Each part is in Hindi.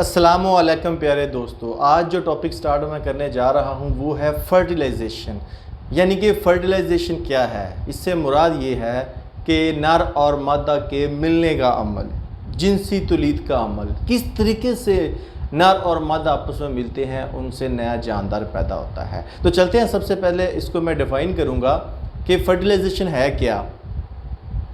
अस्सलामुअलैकुम प्यारे दोस्तों, आज जो टॉपिक स्टार्ट मैं करने जा रहा हूँ वो है फर्टिलाइजेशन। यानी कि फर्टिलाइजेशन क्या है, इससे मुराद ये है कि नर और मादा के मिलने का अमल, जिनसी तौलीद का अमल, किस तरीके से नर और मादा आपस में मिलते हैं, उनसे नया जानदार पैदा होता है। तो चलते हैं, सबसे पहले इसको मैं डिफ़ाइन करूँगा कि फर्टिलाइजेशन है क्या।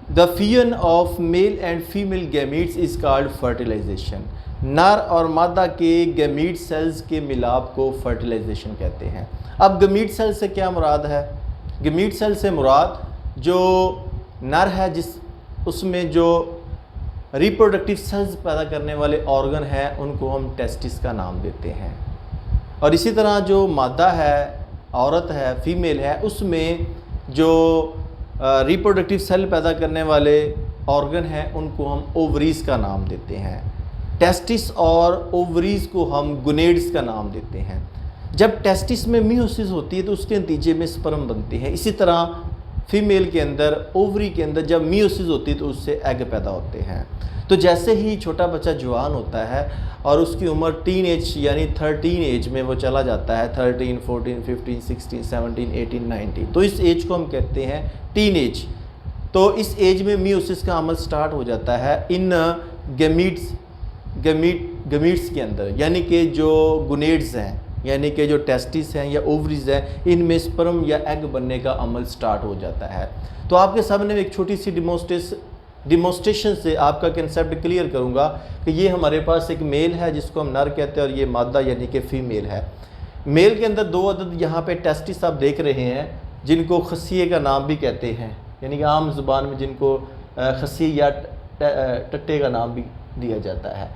The fusion of male and female gametes is called fertilization. नर और मादा के गैमीट सेल्स के मिलाप को फर्टिलाइजेशन कहते हैं। अब गैमीट सेल से क्या मुराद है? गैमीट सेल से मुराद जो नर है, जिस उसमें जो रिप्रोडक्टिव सेल्स पैदा करने वाले ऑर्गन हैं, उनको हम टेस्टिस का नाम देते हैं। और इसी तरह जो मादा है, औरत है, फीमेल है, उसमें जो रिप्रोडक्टिव सेल पैदा करने वाले ऑर्गन हैं, उनको हम ओवरीज का नाम देते हैं। टेस्टिस और ओवरीज को हम गोनेड्स का नाम देते हैं। जब टेस्टिस में मियोसिस होती है तो उसके नतीजे में स्पर्म बनते हैं। इसी तरह फीमेल के अंदर, ओवरी के अंदर जब मियोसिस होती है तो उससे एग पैदा होते हैं। तो जैसे ही छोटा बच्चा जवान होता है और उसकी उम्र टीन एज यानी 13 एज में वो चला जाता है, 13, 14, 15, 16, 17, 18, 19, तो इस एज को हम कहते हैं टीन एज। तो इस एज में मियोसिस का अमल स्टार्ट हो जाता है इन गमीट्स के अंदर, यानी कि जो गोनेड्स हैं, यानी कि जो टेस्टिस हैं या ओवरीज हैं, इनमें स्पर्म या एग बनने का अमल स्टार्ट हो जाता है। तो आपके सामने एक छोटी सी डिमोस्ट्रेशन से आपका कंसेप्ट क्लियर करूंगा कि ये हमारे पास एक मेल है जिसको हम नर कहते हैं, और ये मादा यानी कि फीमेल है। मेल के अंदर 2 अदद यहाँ पे टेस्टिस आप देख रहे हैं, जिनको खसिए का नाम भी कहते हैं, यानी कि आम ज़ुबान में जिनको खसी या टट्टे का नाम भी दिया जाता है।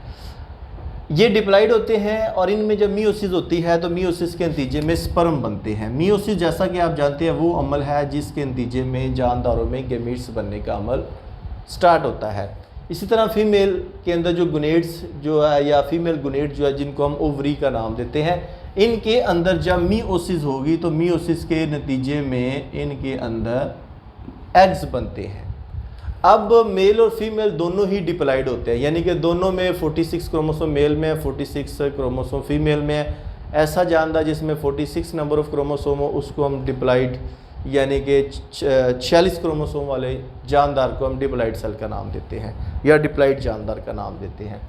ये डिप्लॉइड होते हैं और इनमें जब मियोसिस होती है तो मियोसिस के नतीजे में स्पर्म बनते हैं। मियोसिस, जैसा कि आप जानते हैं, वो अमल है जिसके नतीजे में जानदारों में गैमीट्स बनने का अमल स्टार्ट होता है। इसी तरह फीमेल के अंदर जो गोनेड्स जो है, या फीमेल गोनेड जो है, जिनको हम ओवरी का नाम देते हैं, इनके अंदर जब मियोसिस होगी तो मियोसिस के नतीजे में इनके अंदर एग्स बनते हैं। अब मेल और फीमेल दोनों ही डिप्लॉइड होते हैं, यानी कि दोनों में 46 क्रोमोसोम मेल में है, 46 क्रोमोसोम फीमेल में है। ऐसा जानदार जिसमें 46 नंबर ऑफ क्रोमोसोम हो उसको हम डिप्लॉइड, यानी कि 46 क्रोमोसोम वाले जानदार को हम डिप्लॉइड सेल का नाम देते हैं या डिप्लॉइड जानदार का नाम देते हैं।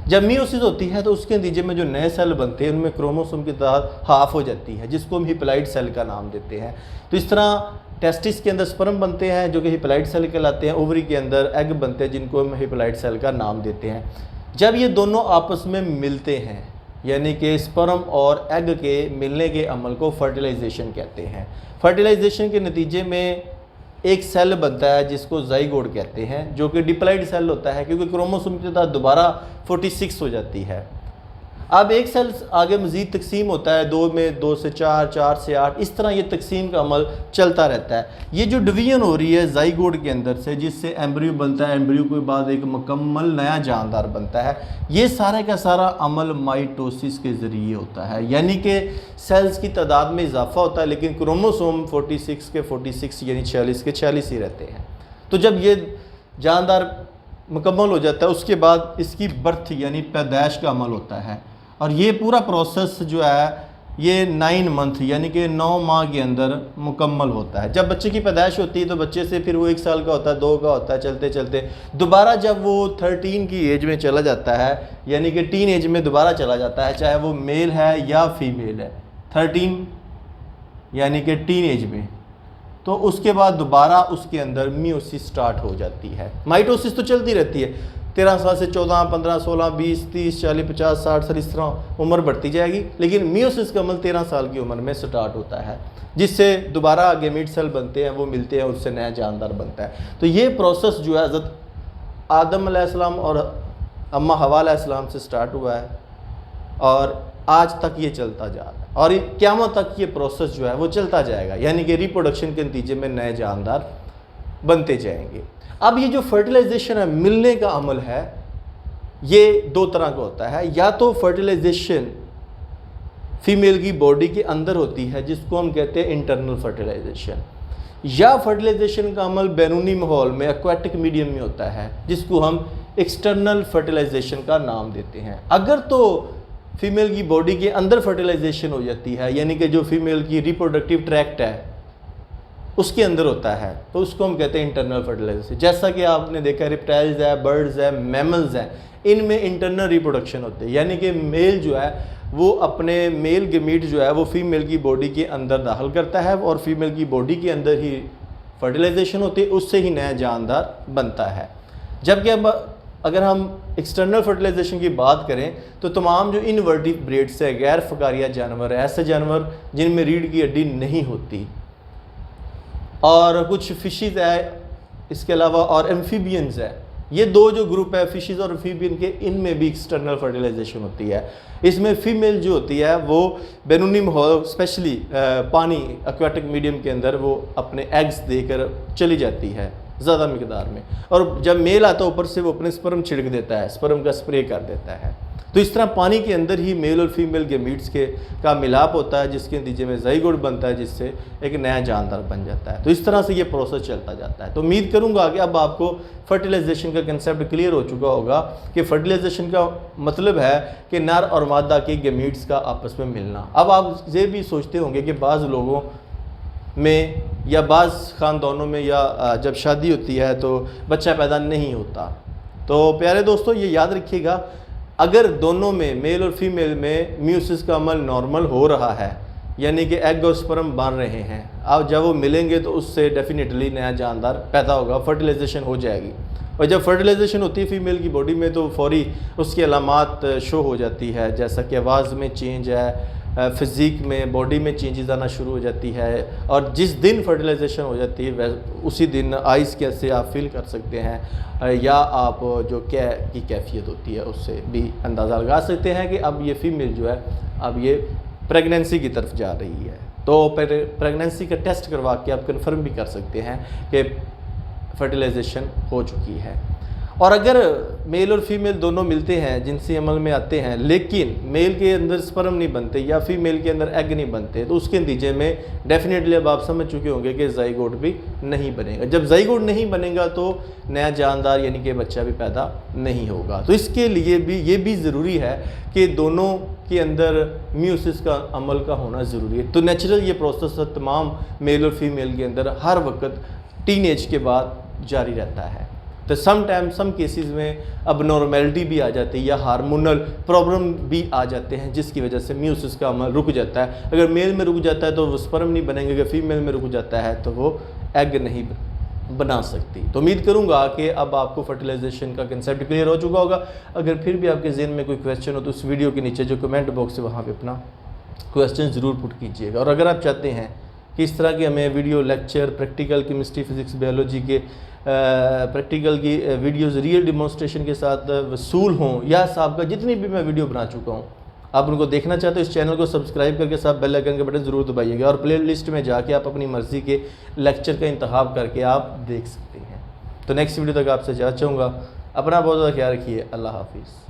जब मियोसिस होती है तो उसके नतीजे में जो नए सेल बनते हैं उनमें क्रोमोसोम की तादाद हाफ हो जाती है, जिसको हम हिप्लॉइड सेल का नाम देते हैं। तो इस तरह टेस्टिस के अंदर स्पर्म बनते हैं जो कि हिप्लॉइड सेल कहलाते हैं, ओवरी के अंदर एग बनते हैं जिनको हम हिप्लॉइड सेल का नाम देते हैं। जब ये दोनों आपस में मिलते हैं, यानी कि स्पर्म और एग के मिलने के अमल को फर्टिलाइजेशन कहते हैं। फर्टिलाइजेशन के नतीजे में एक सेल बनता है जिसको ज़ाइगोट कहते हैं, जो कि डिप्लॉइड सेल होता है, क्योंकि क्रोमोसोम की तादाद दोबारा 46 हो जाती है। अब एक सेल आगे मज़ीद तकसीम होता है, 2 में 2 से 4, 4 से 8, इस तरह ये तकसीम का अमल चलता रहता है। ये जो डिवीजन हो रही है ज़ाइगोट के अंदर से, जिससे एम्ब्रियो बनता है, एम्ब्रियो के बाद एक मुकम्मल नया जानदार बनता है, ये सारे का सारा अमल माइटोसिस के ज़रिए होता है, यानी कि सेल्स की तादाद में इजाफा होता है, लेकिन क्रोमोसोम 46 के 46 यानी 46 के 46 ही रहते हैं। तो जब ये जानदार मुकम्मल हो जाता है, उसके बाद इसकी बर्थ यानी पैदाइश का अमल होता है, और ये पूरा प्रोसेस जो है ये 9 मंथ यानी कि 9 माह के अंदर मुकम्मल होता है। जब बच्चे की पैदाइश होती है तो बच्चे से फिर वो 1 साल का होता है, 2 का होता है, चलते चलते दोबारा जब वो 13 की एज में चला जाता है, यानी कि टीन एज में दोबारा चला जाता है, चाहे वो मेल है या फीमेल है, 13 यानी कि टीन एज में, तो उसके बाद दोबारा उसके अंदर मियोसिस स्टार्ट हो जाती है। माइटोसिस तो चलती रहती है, 13 साल से 14, 15, 16, 20, 30, 40, 50, 60 साल, इस तरह उम्र बढ़ती जाएगी, लेकिन मियोसिस का अमल 13 साल की उम्र में स्टार्ट होता है, जिससे दोबारा गैमीट सेल बनते हैं, वो मिलते हैं, उससे नया जानदार बनता है। तो ये प्रोसेस जो है हज़रत आदम अलैहिस्सलाम और अम्मा हवा अलैहिस्सलाम से स्टार्ट हुआ है और आज तक ये चलता जा रहा है, और क़यामत तक ये प्रोसेस जो है वो चलता जाएगा, यानी कि रिप्रोडक्शन के नतीजे में नए जानदार बनते जाएंगे। अब ये जो फर्टिलाइजेशन है, मिलने का अमल है, ये 2 तरह का होता है। या तो फर्टिलाइजेशन फीमेल की बॉडी के अंदर होती है, जिसको हम कहते हैं इंटरनल फर्टिलाइजेशन, या फर्टिलाइजेशन का अमल बैरूनी माहौल में एक्वाटिक मीडियम में होता है, जिसको हम एक्सटर्नल फर्टिलाइजेशन का नाम देते हैं। अगर तो फीमेल की बॉडी के अंदर फर्टिलाइजेशन हो जाती है, यानी कि जो फीमेल की रिप्रोडक्टिव ट्रैक्ट है उसके अंदर होता है, तो उसको हम कहते हैं इंटरनल फर्टिलाइजेशन। जैसा कि आपने देखा रिप्टाइल्स है, बर्ड्स है, मैमल्स हैं, इनमें इंटरनल रिप्रोडक्शन होते हैं, यानी कि मेल जो है वो अपने मेल गमीट जो है वो फीमेल की बॉडी के अंदर दाखिल करता है और फीमेल की बॉडी के अंदर ही फर्टिलाइजेशन होती है, उससे ही नया जानदार बनता है। जबकि अब अगर हम एक्सटर्नल फर्टिलाइजेशन की बात करें तो तमाम जो इनवर्टिब्रेट्स है, गैर फकारिया जानवर है, ऐसे जानवर जिनमें रीढ़ की हड्डी नहीं होती, और कुछ फिशेज़ है इसके अलावा, और एम्फीबियंस है, ये दो जो ग्रुप है फिशेज़ और एम्फीबियन के, इनमें भी एक्सटर्नल फर्टिलाइजेशन होती है। इसमें फीमेल जो होती है वो बैरूनी माहौल स्पेशली पानी एक्वाटिक मीडियम के अंदर वो अपने एग्स देकर चली जाती है ज़्यादा मिकदार में, और जब मेल आता है ऊपर से वो अपने स्पर्म छिड़क देता है, स्पर्म का स्प्रे कर देता है। तो इस तरह पानी के अंदर ही मेल और फीमेल गैमीट्स का मिलाप होता है, जिसके नतीजे में ज़ाइगोट बनता है, जिससे एक नया जानदार बन जाता है। तो इस तरह से ये प्रोसेस चलता जाता है। तो उम्मीद करूंगा कि अब आपको फर्टिलाइजेशन का कंसेप्ट क्लियर हो चुका होगा कि फर्टिलाइजेशन का मतलब है कि नर और मादा के गैमीट्स का आपस में मिलना। अब आप ये भी सोचते होंगे कि बाज़ लोगों में या बाज़ ख़ानदानों में या जब शादी होती है तो बच्चा पैदा नहीं होता। तो प्यारे दोस्तों, ये याद रखिएगा, अगर दोनों में मेल और फीमेल में म्यूसिस का अमल नॉर्मल हो रहा है, यानी कि एग और स्पर्म बन रहे हैं, अब जब वो मिलेंगे तो उससे डेफिनेटली नया जानदार पैदा होगा, फर्टिलाइजेशन हो जाएगी। और जब फर्टिलाइजेशन होती है फीमेल की बॉडी में तो फौरी उसकी अलामात शो हो जाती है, जैसा कि आवाज़ में चेंज है, फिज़िक में, बॉडी में चेंजेस आना शुरू हो जाती है, और जिस दिन फर्टिलाइजेशन हो जाती है उसी दिन आइज़ कैसे आप फील कर सकते हैं, या आप जो की कैफियत होती है उससे भी अंदाज़ा लगा सकते हैं कि अब ये फीमेल जो है अब ये प्रेगनेंसी की तरफ जा रही है। तो प्रेगनेंसी का टेस्ट करवा के आप कन्फर्म भी कर सकते हैं कि फर्टिलाइजेशन हो चुकी है। और अगर मेल और फीमेल दोनों मिलते हैं, जिनसी अमल में आते हैं, लेकिन मेल के अंदर स्पर्म नहीं बनते या फीमेल के अंदर एग नहीं बनते, तो उसके नतीजे में डेफिनेटली अब आप समझ चुके होंगे कि ज़ाइगोट भी नहीं बनेगा। जब ज़ाइगोट नहीं बनेगा तो नया जानदार यानी कि बच्चा भी पैदा नहीं होगा। तो इसके लिए भी ये भी ज़रूरी है कि दोनों के अंदर म्यूसिस का अमल का होना ज़रूरी है। तो नेचुरल ये प्रोसेस तमाम मेल और फीमेल के अंदर हर वक्त टीनेज के बाद जारी रहता है। तो सम केसेस में अब नॉर्मेलिटी भी आ जाती है या हार्मोनल प्रॉब्लम भी आ जाते हैं, जिसकी वजह से म्यूसिस का अमल रुक जाता है। अगर मेल में रुक जाता है तो वो स्पर्म नहीं बनेंगे, अगर फीमेल में रुक जाता है तो वो एग नहीं बना सकती। तो उम्मीद करूंगा कि अब आपको फर्टिलाइजेशन का कंसेप्ट क्लियर हो चुका होगा। अगर फिर भी आपके ज़हन में कोई क्वेश्चन हो तो उस वीडियो के नीचे जो कमेंट बॉक्स है वहाँ पर अपना क्वेश्चन ज़रूर पुट कीजिएगा। और अगर आप चाहते हैं कि इस तरह के हमें video lecture, practical chemistry, physics, biology के प्रैक्टिकल की वीडियोस रियल डिमॉन्स्ट्रेशन के साथ वसूल हों, या साहब का जितनी भी मैं वीडियो बना चुका हूँ आप उनको देखना चाहते हो, इस चैनल को सब्सक्राइब करके साथ बेल आइकन का बटन ज़रूर दबाइएगा, और प्ले लिस्ट में जाके आप अपनी मर्ज़ी के लेक्चर का इंतखाब करके आप देख सकते हैं। तो नेक्स्ट वीडियो तक आपसे चाहूँगा, अपना बहुत ज़्यादा ख्याल रखिए। अल्लाह हाफिज़।